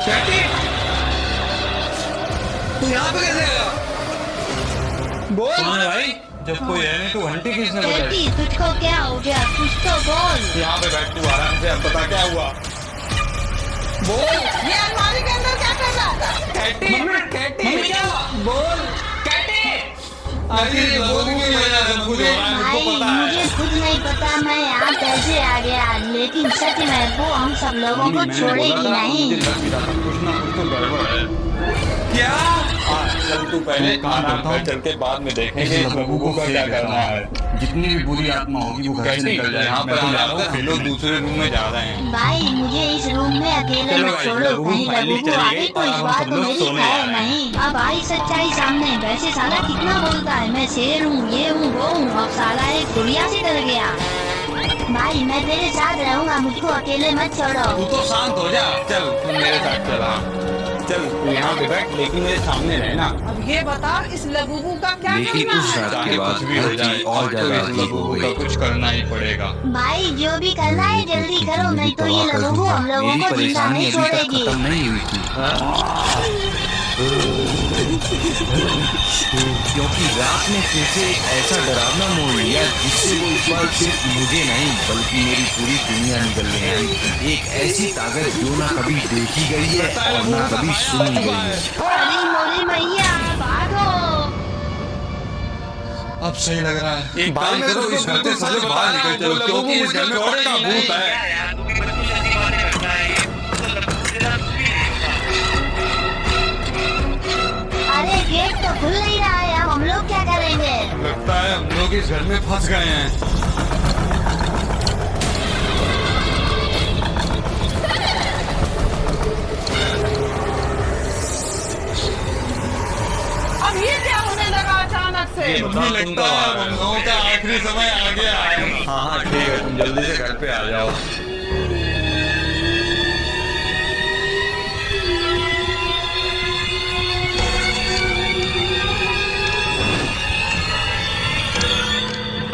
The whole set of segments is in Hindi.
कैटी, तू यहाँ पे कैसे आया? बोल। कौन है भाई? जब कोई है नहीं तो घंटी किसने बजाई? कैटी, तुझको क्या हो गया? कुछ तो बोल। यहाँ पे बैठ तू आराम से, अब बता क्या हुआ? बोल। ये अलमारी के अंदर क्या कर रहा था? कैटी, मम्मी, कैटी, मम्मी क्या हुआ? बोल। कैटी, अरे बोल की वजह से कुछ हो रहा है, भाई मुझको पता है। मुझे खुद नहीं पता मैं यहाँ कैसे आ गया, लेकिन सच में वो हम सब लोगों को छोड़ेगी नहीं। मुझे लग भी रहा था कुछ ना कुछ तो गड़बड़ है। क्या? चल तू पहले आराम कर, चल के बाद में देखेंगे इस बबू को क्या करना है। जितनी भी बुरी आत्मा होगी वो घर से निकल जाए। यहाँ पर हम लोग दूसरे रूम में जा रहे हैं। भाई मुझे इस रूम में अकेले चलो मत भाई, छोड़ो, लबू कहीं फाइनली लबू चली आगे गई तो और इस हम बार सब तो लोग मेरी सोने है जा रहे हैं। नहीं। अब आई सच्चाई सामने, वैसे साला कितना बोलता है, मैं शेर हूँ, ये हूँ, वो हूँ, अब साला एक गुड़िया से डर गया। भाई मैं तेरे साथ रहूंगा, मुझको अकेले मत छोड़ो। तू तो शांत हो जा। चल तू मेरे साथ चला, चल तू यहाँ पे बैठ, लेकिन मेरे सामने रहना। अब ये बता इस लबूबू का क्या लेकिन करना उस है? रात चाहे के बाद कुछ भी हो हर जाए चीज और ज्यादा इस अजीब लबू हो का गई। कुछ करना ही पड़ेगा। भाई जो भी करना है जल्दी करो, नहीं तो ये लबू हम लोगों मेरी को जिंदा परेशानी नहीं अभी तक छोड़ेगी। खत्म नहीं हुई थी, क्योंकि रात ने फिर से एक ऐसा डरावना मोड़ लिया जिससे वो इस बार सिर्फ मुझे नहीं बल्कि मेरी पूरी दुनिया निकल गई है। एक ऐसी ताकत जो ना कभी देखी गई है और ना कभी सुनी गई है। अरे मोरी मैया भागो। अब सही लग रहा है। एक काम करो, इस घर से साले बाहर निकल चलो, क्योंकि इस घर में पक्का भूत है। अरे गेट तो खुल नहीं रहा है, अब हम लोग क्या करेंगे? लगता है हम लोग इस घर में फंस गए हैं। अब ये क्या होने लगा अचानक से? मुझे लगता है हम लोगों का आखिरी समय आ गया है। हाँ हाँ ठीक है, तुम जल्दी से घर पे आ जाओ।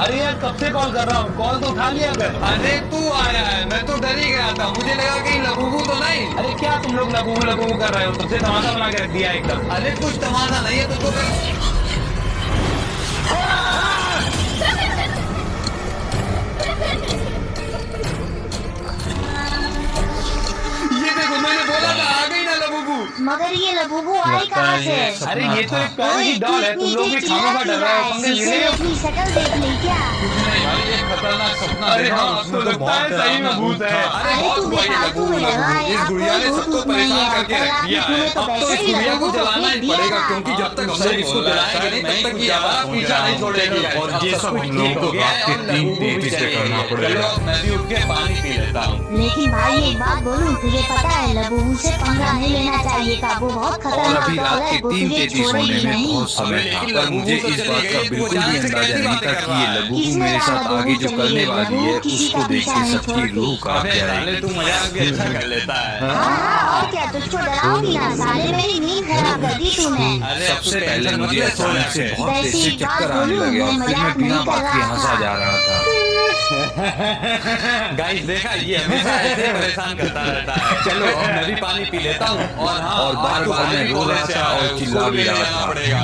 अरे यार कब से कॉल कर रहा हूँ, कॉल तो उठा लिया कर। अरे तू आया है, मैं तो डर ही गया था, मुझे लगा कहीं लबूबू तो नहीं। अरे क्या तुम लोग लबूबू लबूबू कर रहे हो, तुमसे तमाशा बना के रख दिया एकदम। अरे कुछ तमाशा नहीं है तुमको ये देखो, मैंने बोला था आ गई ना लबूबू। मगर ये लबूबू आई कहाँ से? अरे ये तो एक प्यारी सी डॉल है, तुम लोग भी खामों का डर रहे हो, पंगे ले रहे हो। अपनी शक्ल देख ली क्या? भाई ये खतरनाक सपना अरे देखा, हाँ, उसमें तो लगता है बहुत सही में डरावना भूत है। था। अरे बहुत तू हुआ ये बेफालतू लबूबू है, हाँ, लबूबू। इस आप गुड़िया ने कोई सबको भूत नहीं परेशान है, करके कल रख आपने दिया है। तुम्हें तो अब तो वैसे इस ही गुड़िया को लबूबू को जलाना ही फेंक दिया पड़ेगा, ना। क्योंकि जब तक हम लोग इसको जलाएंगे नहीं तब तक ये हमारा पीछा नहीं छोड़ेगी। और ये सब हम लोगों को रात के 3:33 पे करना पड़ेगा। चलो अब मैं भी उठ के पानी पी लेता हूँ। लेकिन भाई एक बात बोलूं, तुझे पता है लबूबू से पंगा नहीं लेना चाहिए था, वो बहुत और खतरनाक अभी रात डॉल है, के वो तुझे 3:33 होने छोड़ेगी में नहीं। बहुत समय था, लेकिन पर मुझे लबूबू तो इस चली बात का गई, बिल्कुल वो भी जाने से अंदाजा कैसी नहीं बातें था कर कि रहा ये है। लबूबू किसने मेरे कहा साथ आगे जो लबूबू करने चली गई? वाली है लबूबू किसी उसको का देख पीछा के नहीं सबकी छोड़ती। रूह कांप अबे साले जाएगी। तू मजाक भी अच्छा कर लेता है। हाँ, और क्या तुझको डराऊंगी ना साले, मेरी नींद खराब कर दी तूने। अरे अब सबसे तो पहले टेंशन मुझे मत ले, अचानक से सोने बहुत वैसे तेज से एक बात चक्कर आने बोलूं, लगे और मैं फिर मैं मजाक बिना नहीं बात कर के रहा हंसा था। जा रहा था। गाइस देखा, ये हमेशा ऐसे परेशान करता रहता है। चलो अब मैं भी पानी पी लेता हूँ। और हाँ, और बार बार मैं रो रहा था और चिल्ला भी रहा था। पड़ेगा।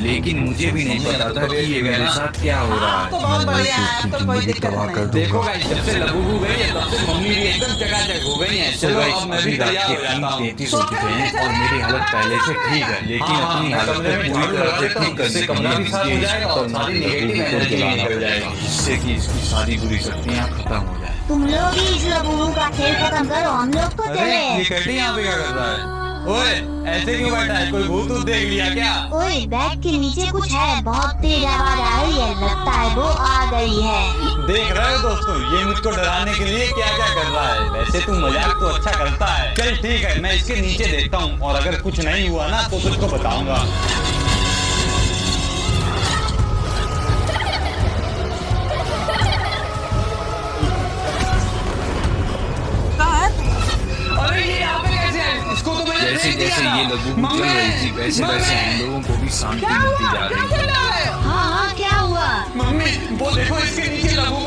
लेकिन मुझे भी नहीं पता था कि ये मेरे साथ क्या हो रहा है। तो बहुत बढ़िया है, मैं तो उसकी कोई जिंदगी दिक्कत तबाह नहीं। कर देखो दूंगा। गाइस, जब से लबूबू गई है तब से मम्मी भी एकदम चकाचक हो गई है। तो चलो गाइस अब मैं भी अभी रात तैयार के हो जाता हूँ। 3:33 हो चुके हैं और मेरी हालत पहले से ठीक है, लेकिन हाँ, अपनी मैं हालत कमरे को में पूरी झाड़ू तरह लगा से देता हूँ, ठीक करने इससे के कमरा लिए भी साफ हो मुझे इस जाएगा और खतरनाक सारी लबूबू नेगेटिव को एनर्जी जलाना निकल पड़ेगा, जाएगी। जिससे कि इसकी सारी बुरी शक्तियाँ खत्म हो जाए। तुम लोग ही इस लबूबू का खेल खत्म करो, हम लोग तो अरे ये चले। कटी यहाँ पे क्या कर रहा है? ओए ऐसे क्यों बैठा है, कोई भूत ऊत देख लिया क्या? ओए बैग के नीचे कुछ है, बहुत तेज आवाज आ रही है, लगता है वो आ गई है। देख रहे हो दोस्तों, ये मुझको डराने के लिए क्या क्या कर रहा है। वैसे तू मजाक तो अच्छा करता है। चल ठीक है, मैं इसके नीचे देखता हूँ और अगर कुछ नहीं हुआ ना तो तुझको बताऊंगा। कहाँ है? अरे ये यहाँ पे कैसे है? इसको तो मैंने जैसे भेज दिया जैसे था। ये लबूबू चल रही थी वैसे वैसे हम लोगों को भी शांति क्या मिलती हुआ? जा क्या रही खेल थी। रहे हो? हाँ हाँ क्या हुआ? मम्मी वो देखो, इसके नीचे लबूबू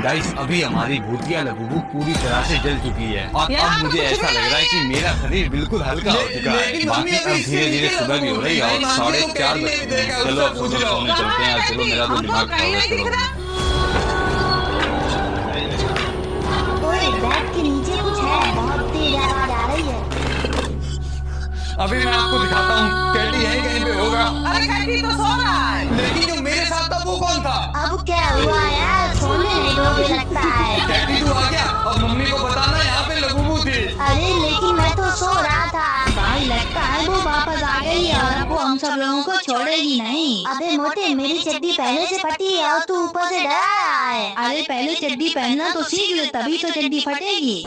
गाइस अभी हमारी भूतिया लबूबू पूरी तरह से जल चुकी है और अब मुझे ऐसा लग रहा है कि मेरा शरीर बिल्कुल हल्का हो चुका है। बाकी अब धीरे धीरे सुबह भी हो रही है और 4:30 बज चुके हैं। चलो अब सब लोग सोने चलते हैं। चलो मेरा तो दिमाग खराब है। चलो ओए बेड के नीचे कुछ है, बहुत तेज आवाज आ रही है। अभी मैं आपको दिखाता हूँ, कैटी यहीं कहीं पे होगा। अरे कैटी तो सो रहा है। लेकिन जो मेरे साथ था वो कौन था? अब क्या हुआ यार, सोने नहीं दोगे लगता है। कैटी तू आ गया और मम्मी को बताना यहाँ पे लबूबू थी। अरे लेकिन मैं तो सो रहा था। भाई लगता है वो वापस आ गई है और अब वो हम सब लोगों को छोड़ेगी नहीं। अबे मोटे, मेरी चड्डी पहले से फटी है और तू ऊपर से डरा रहा है। अरे पहले चड्डी पहनना तो सीख ले, तभी तो चड्डी फटेगी।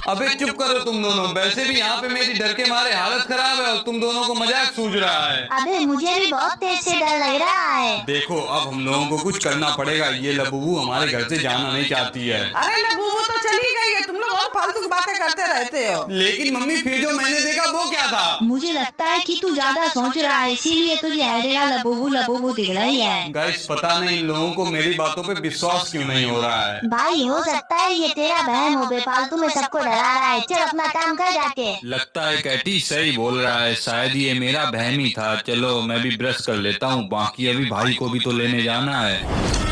अबे चुप करो तुम दोनों। वैसे भी यहाँ पे मेरी डर के मारे हालत खराब है और तुम दोनों को मजाक सूझ रहा है। अबे मुझे भी बहुत तेज से डर लग रहा है। देखो अब हम लोगों को कुछ करना पड़ेगा। ये लबूबू हमारे घर से जाना नहीं चाहती है। अरे लबूबू तो चली गई है, तुम लोग और फालतू की बातें करते रहते हो। लेकिन मम्मी फिर जो मैंने देखा वो क्या था? मुझे लगता है कि तू ज्यादा सोच रहा है, इसीलिए तुझे हर जगह लबूबू लबूबू दिख रही है। गाइस पता नहीं इन लोगों को मेरी बातों पे विश्वास क्यों नहीं हो रहा है। भाई हो सकता है ये तेरा बहन हो, बेफालतू में सबको डरा रहा है। चल अपना काम कर जाके। लगता है कैटी सही बोल रहा है, शायद ये मेरा बहन ही था। चलो मैं भी ब्रश कर लेता हूँ, बाकी अभी भाई को भी तो लेने जाना है।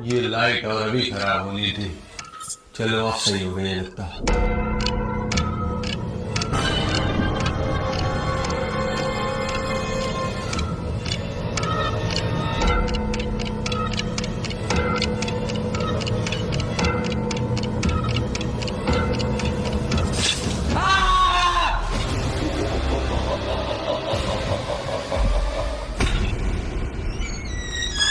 ये लाइट और अभी खराब होनी थी। चलो अब सही हो गई लगता है।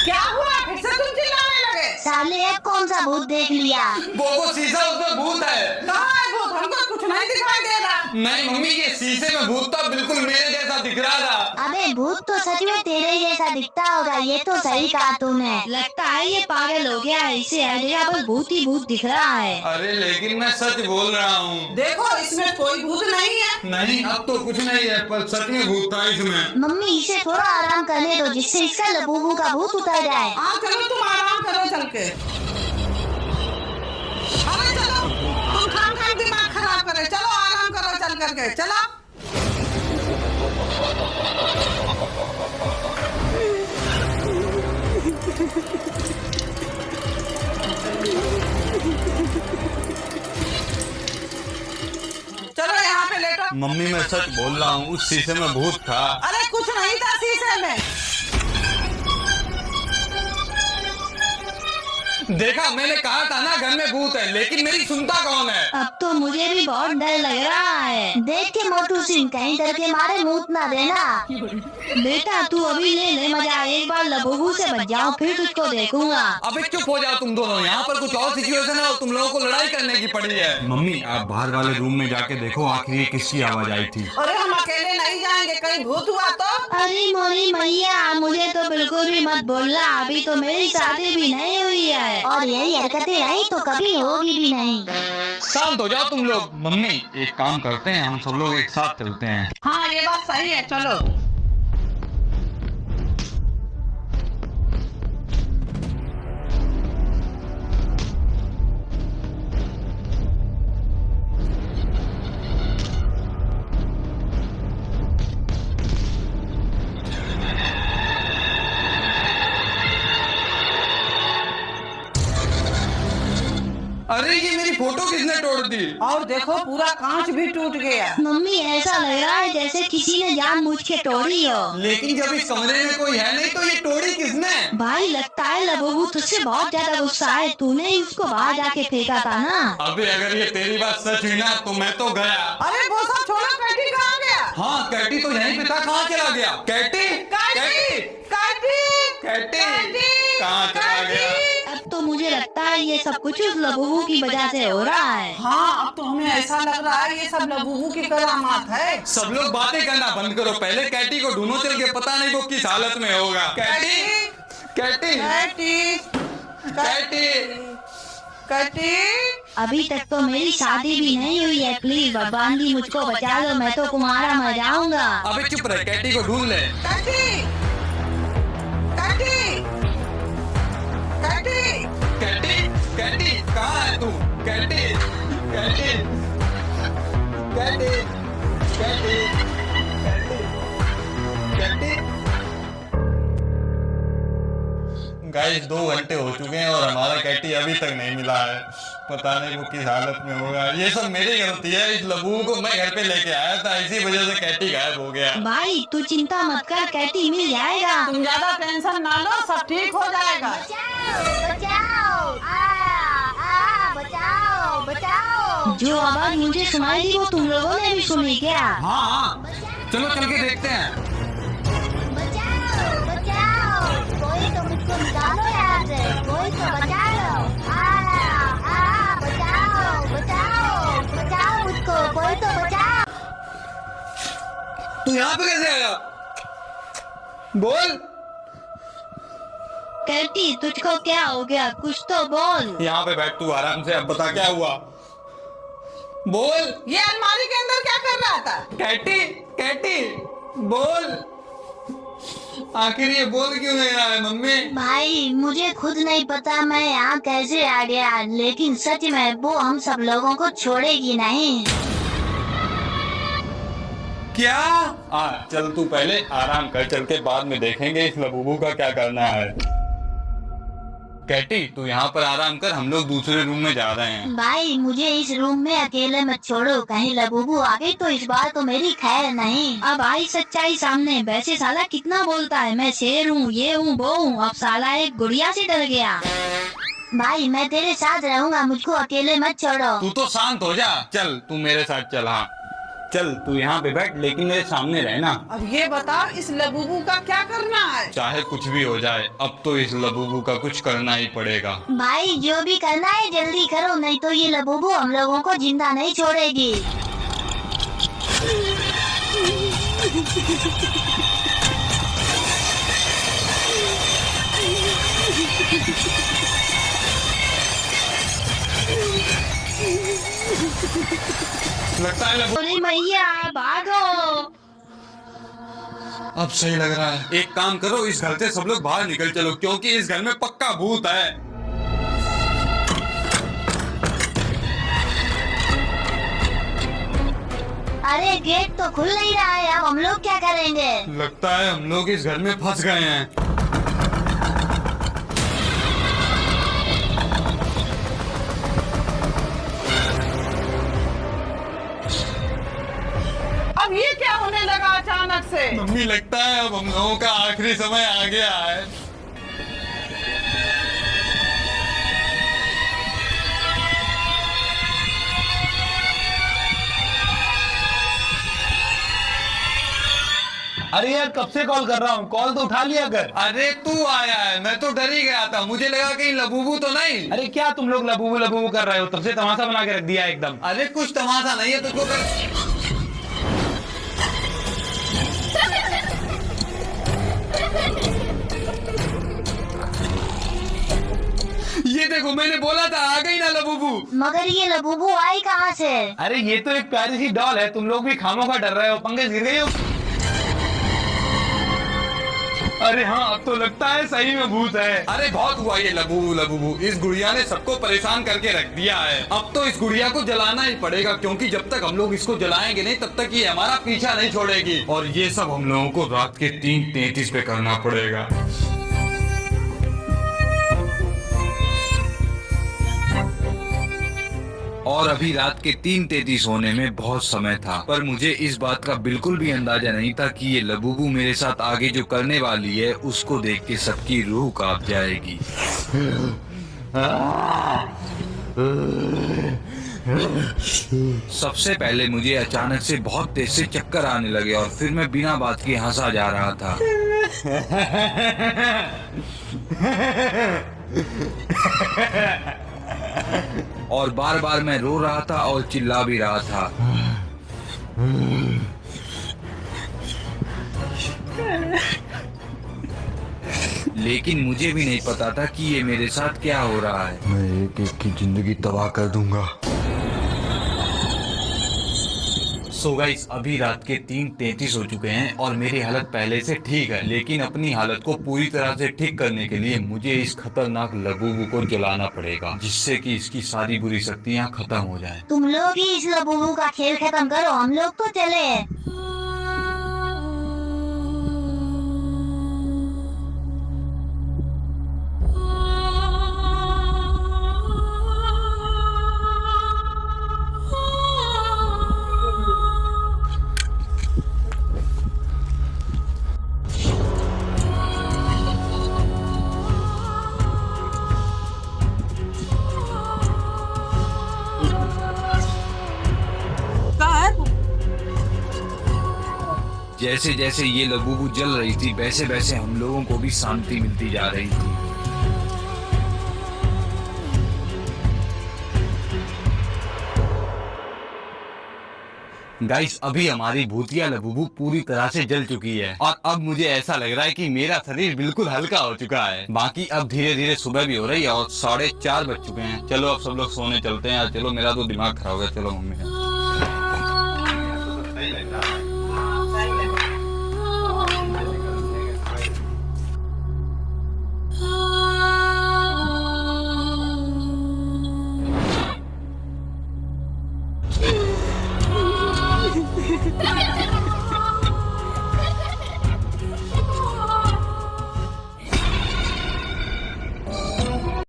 क्या हुआ, फिर से तुम चिल्लाने लगे? साले अब कौन सा भूत देख लिया? वो शीशा, उसमें भूत है। कहाँ है भूत? हमको कुछ नहीं दिखाई दे रहा। नहीं मम्मी, ये शीशे में भूत था, बिल्कुल मेरे जैसा दिख रहा था। अबे भूत तो सच में तेरे जैसा दिखता होगा, ये तो सही कहा तूने। लगता है ये पागल हो गया है, इसे हर जगह पर भूत ही भूत दिख रहा है। अरे लेकिन मैं सच बोल रहा हूँ। देखो इसमें कोई भूत नहीं है। नहीं अब तो कुछ नहीं है, पर सच में भूत था इसमें। मम्मी इसे थोड़ा आराम करने दो, जिससे इसका लबूबू का भूत उतर जाए। हाँ चलो तुम आराम करो चल के। अरे चलो, तुम खाम दिमाग खराब करे। चलो आराम करो चल करके। चलो चलो यहाँ पे लेटो। मम्मी मैं सच बोल रहा हूँ, उस शीशे में भूत था। अरे कुछ नहीं था शीशे में। देखा, मैंने कहा था ना घर में भूत है, लेकिन मेरी सुनता कौन है? अब तो मुझे भी बहुत डर लग रहा है। देख के मोटू सिंह, कहीं डर के मारे मूत ना देना। बेटा तू अभी ले ले मजा, एक बार लबूबू से बच जाओ फिर तुझको देखूंगा। अबे चुप हो जाओ तुम दोनों। यहाँ पर कुछ और सिचुएशन है और तुम लोगों को लड़ाई करने की पड़ी है। मम्मी आप बाहर वाले रूम में जाके देखो, आखिर ये किसकी आवाज आई थी। अरे हम अकेले नहीं जाएंगे, कहीं भूत हुआ तो। अरे मोरी मैया, मुझे तो बिल्कुल भी मत बोलना, अभी तो मेरी शादी भी नहीं हुई है और यही हरकतें रही तो कभी होगी भी नहीं। शांत हो जाओ तुम लोग। मम्मी एक काम करते हैं, हम सब लोग एक साथ चलते हैं। हाँ ये बात सही है, चलो। अरे ये मेरी फोटो किसने तोड़ दी? और देखो पूरा कांच भी टूट गया। मम्मी ऐसा लग रहा है जैसे किसी ने जानबूझ के तोड़ी हो। लेकिन जब इस कमरे में कोई है नहीं तो ये तोड़ी किसने? भाई लगता है लबूबू तुझसे बहुत ज्यादा गुस्सा है, तूने ही उसको बाहर जाके फेंका था ना। अबे अगर ये तेरी बात सच हुई ना तो मैं तो गया। अरे वो सब छोड़ो, कैटी कहाँ गया? हाँ कैटी तो यहीं पे था, कहाँ चला गया? कैटी कैटी कैटी कैटी कहाँ चला गया? अब तो मुझे मुझे लगता है ये सब कुछ उस लबूबू की वजह से हो रहा है। हाँ, अब तो हमें ऐसा लग रहा है ये सब लबूबू की करामात है। सब लोग बातें करना बंद करो, पहले कैटी को ढूंढो चल के, पता नहीं वो किस हालत में होगा। Katie, Katie, Katie, Katie, Katie. अभी तक तो मेरी शादी भी नहीं हुई है, प्लीज भगवान जी मुझको बचा लो, मैं तो कुमारा मर जाऊंगा। अबे चुप रहे, कैटी को ढूंढ ले। Katie, Katie, Katie, Katie, Katie, कहाँ है तू? Katie, Katie, Katie, Katie, Katie, Katie. Guys 2 घंटे हो चुके हैं और हमारा कैटी अभी तक नहीं मिला है। पता नहीं वो किस हालत में होगा। ये सब मेरी गलती है, इस लबूबू को मैं घर पे लेके आया था, इसी वजह से कैटी गायब हो गया। भाई तू चिंता मत कर, कैटी मिल जाएगा। तुम ज्यादा टेंशन ना लो, सब ठीक हो जाएगा। बचाओ, बचाओ, बचाओ। जो आवाज मुझे सुनाई दी वो तुम लोगों ने भी सुनी क्या? हाँ, चलो चल के देखते हैं। बचाओ, बचाओ, कोई तो मुझको निकालो यहाँ से, कोई तो बचा लो। बचाओ, बचाओ, बचाओ मुझको, कोई तो बचाओ। तू यहाँ पे कैसे आया? बोल। कैटी तुझको क्या हो गया, कुछ तो बोल। यहाँ पे बैठ तू आराम से, अब बता क्या हुआ? बोल। ये अलमारी के अंदर क्या कर रहा था? कैटी, कैटी, बोल। आखिर ये बोल क्यों नहीं रहा है मम्मी? भाई मुझे खुद नहीं पता मैं यहाँ कैसे आ गया, लेकिन सच में वो हम सब लोगों को छोड़ेगी नहीं। क्या? चल तू पहले आराम कर, चल के बाद में देखेंगे इस लबूबू का क्या करना है। कैटी तू यहाँ पर आराम कर, हम लोग दूसरे रूम में जा रहे हैं। भाई मुझे इस रूम में अकेले मत छोड़ो, कहीं लबूबू आ गई तो इस बार तो मेरी खैर नहीं। अब आई सच्चाई सामने। वैसे साला कितना बोलता है, मैं शेर हूँ, ये हूँ, वो हूँ, अब साला एक गुड़िया से डर गया। भाई मैं तेरे साथ रहूंगा, मुझको अकेले मत छोड़ो। तू तो शांत हो जा, चल तू मेरे साथ चल। हाँ चल तू यहाँ पे बैठ, लेकिन मेरे सामने रहना। अब ये बता इस लबूबू का क्या करना है? चाहे कुछ भी हो जाए, अब तो इस लबूबू का कुछ करना ही पड़ेगा। भाई जो भी करना है जल्दी करो, नहीं तो ये लबूबू हम लोगों को जिंदा नहीं छोड़ेगी। लगता है अरे मैया भागो। अब सही लग रहा है। एक काम करो, इस घर से सब लोग बाहर निकल चलो, क्योंकि इस घर में पक्का भूत है। अरे गेट तो खुल नहीं रहा है, अब हम लोग क्या करेंगे? लगता है हम लोग इस घर में फंस गए हैं। अब ये क्या होने लगा अचानक से? मम्मी लगता है अब हम लोगों का आखिरी समय आ गया है। अरे यार कब से कॉल कर रहा हूँ, कॉल तो उठा लिया कर। अरे तू आया है, मैं तो डर ही गया था, मुझे लगा कहीं लबूबू तो नहीं। अरे क्या तुम लोग लबूबू लबूबू कर रहे हो, तब से तमाशा बना के रख दिया एकदम। अरे कुछ तमाशा नहीं है तुझको। ये देखो मैंने बोला था आ गई ना लबूबू। मगर ये लबूबू आई कहाँ से? अरे ये तो एक प्यारी सी डॉल है, तुम लोग भी खामों का डर रहे हो, पंगे गिर गई हो। अरे हाँ अब तो लगता है सही में भूत है। अरे बहुत हुआ ये लबूबू लबूबू, इस गुड़िया ने सबको परेशान करके रख दिया है। अब तो इस गुड़िया को जलाना ही पड़ेगा, क्योंकि जब तक हम लोग इसको जलाएंगे नहीं तब तक ये हमारा पीछा नहीं छोड़ेगी। और ये सब हम लोगों को रात के 3:33 पे करना पड़ेगा। और अभी रात के 3:33 होने में बहुत समय था, पर मुझे इस बात का बिल्कुल भी अंदाजा नहीं था कि ये लबूबू मेरे साथ आगे जो करने वाली है उसको देख के सबकी रूह कांप जाएगी। सबसे पहले मुझे अचानक से बहुत तेज से चक्कर आने लगे और फिर मैं बिना बात के हंसा जा रहा था। और बार बार मैं रो रहा था और चिल्ला भी रहा था। लेकिन मुझे भी नहीं पता था कि ये मेरे साथ क्या हो रहा है। मैं एक एक की जिंदगी तबाह कर दूंगा। सो गाइस, अभी रात के 3:33 हो चुके हैं और मेरी हालत पहले से ठीक है, लेकिन अपनी हालत को पूरी तरह से ठीक करने के लिए मुझे इस खतरनाक लबूबू को जलाना पड़ेगा, जिससे कि इसकी सारी बुरी शक्तियाँ खत्म हो जाएं। तुम लोग ही इस लबूबू का खेल खत्म करो, हम लोग तो चले। जैसे जैसे ये लबूबू जल रही थी, वैसे वैसे हम लोगों को भी शांति मिलती जा रही थी। गाइस, अभी हमारी भूतिया लबूबू पूरी तरह से जल चुकी है और अब मुझे ऐसा लग रहा है कि मेरा शरीर बिल्कुल हल्का हो चुका है। बाकी अब धीरे धीरे सुबह भी हो रही है और 4:30 बज चुके हैं। चलो अब सब लोग सोने चलते हैं यार। चलो, मेरा तो दिमाग खराब हो गया। चलो मम्मी।